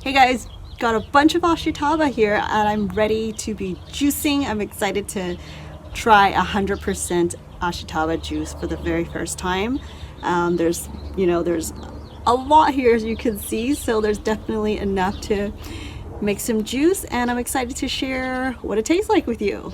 Hey guys, got a bunch of ashitaba here and I'm ready to be juicing. I'm excited to try 100% ashitaba juice for the very first time. There's a lot here as you can see, so there's definitely enough to make some juice, and I'm excited to share what it tastes like with you.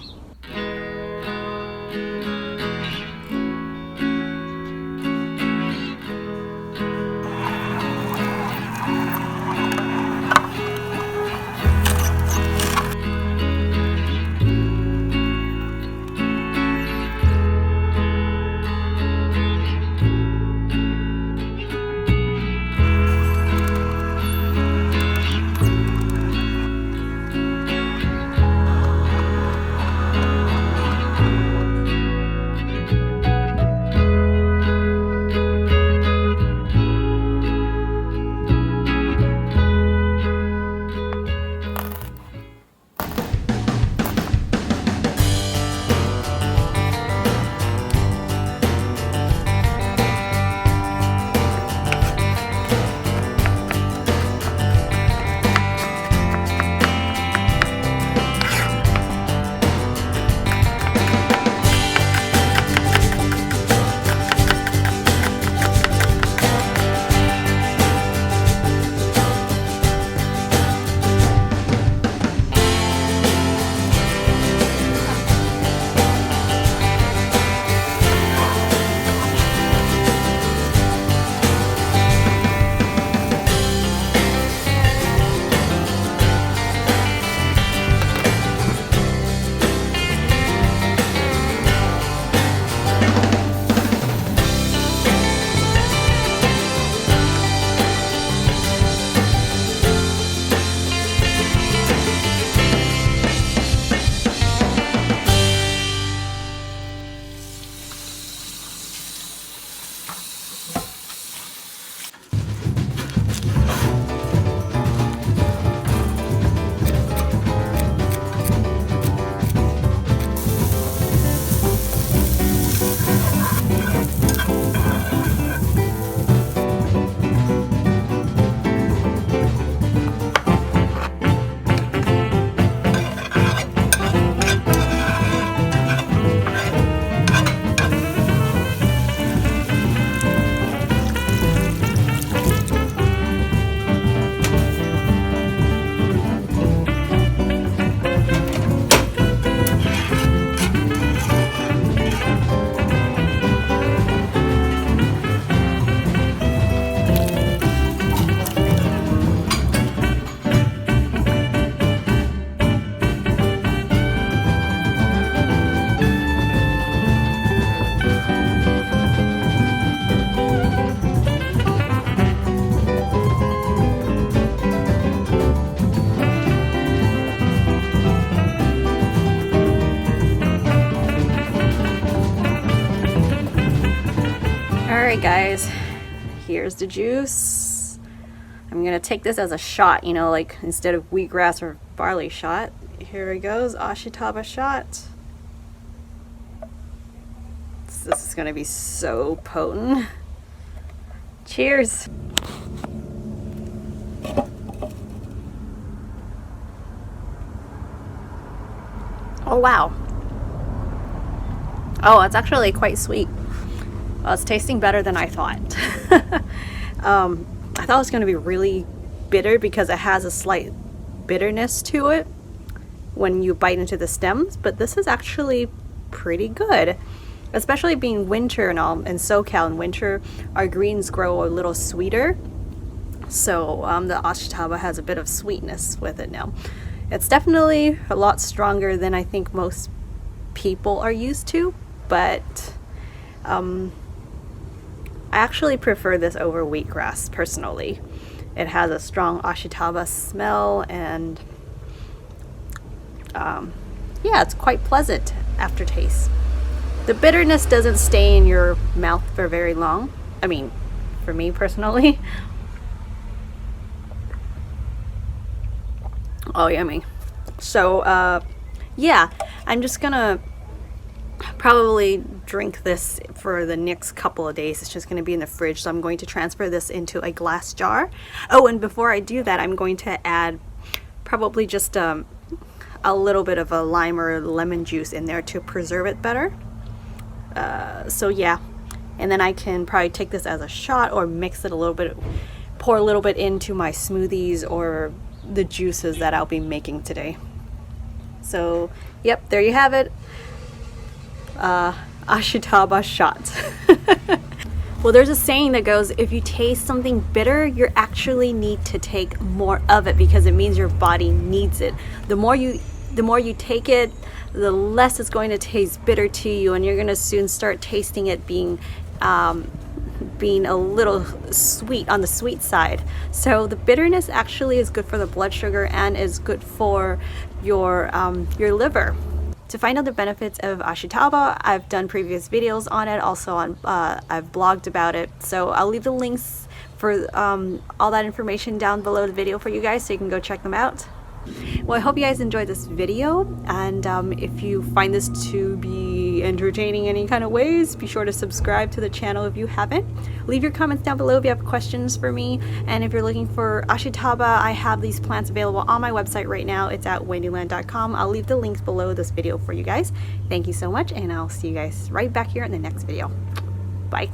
Alright guys, here's the juice. I'm gonna take this as a shot, like instead of wheatgrass or barley shot. Here it goes, ashitaba shot. This is gonna be so potent. Cheers. Oh wow. Oh, it's actually quite sweet. Well, it's tasting better than I thought. I thought it was going to be really bitter because it has a slight bitterness to it when you bite into the stems, but this is actually pretty good, especially being winter and all. In SoCal in winter, our greens grow a little sweeter, so the ashitaba has a bit of sweetness with it now. It's definitely a lot stronger than I think most people are used to, but I actually prefer this over wheatgrass personally. It has a strong ashitaba smell, and yeah, it's quite pleasant aftertaste. The bitterness doesn't stay in your mouth for very long. I mean, for me personally. Oh, yummy. So yeah, I'm just gonna probably drink this for the next couple of days. It's just going to be in the fridge, so I'm going to transfer this into a glass jar. Oh, and before I do that, I'm going to add probably just a little bit of a lime or lemon juice in there to preserve it better. So yeah, and then I can probably take this as a shot or mix it a little bit, pour a little bit into my smoothies or the juices that I'll be making today. So yep, there you have it. Ashitaba shot. Well, there's a saying that goes, if you taste something bitter, you actually need to take more of it because it means your body needs it. The more you take it, the less it's going to taste bitter to you, and you're going to soon start tasting it being a little sweet, on the sweet side. So the bitterness actually is good for the blood sugar and is good for your liver. To find out the benefits of Ashitaba, I've done previous videos on it, also on I've blogged about it, so I'll leave the links for all that information down below the video for you guys, so you can go check them out. Well, I hope you guys enjoyed this video, and if you find this to be entertaining in any kind of ways, be sure to subscribe to the channel if you haven't. Leave your comments down below if you have questions for me, and if you're looking for Ashitaba, I have these plants available on my website right now. It's at wendyland.com. I'll leave the links below this video for you guys. Thank you so much, and I'll see you guys right back here in the next video. Bye.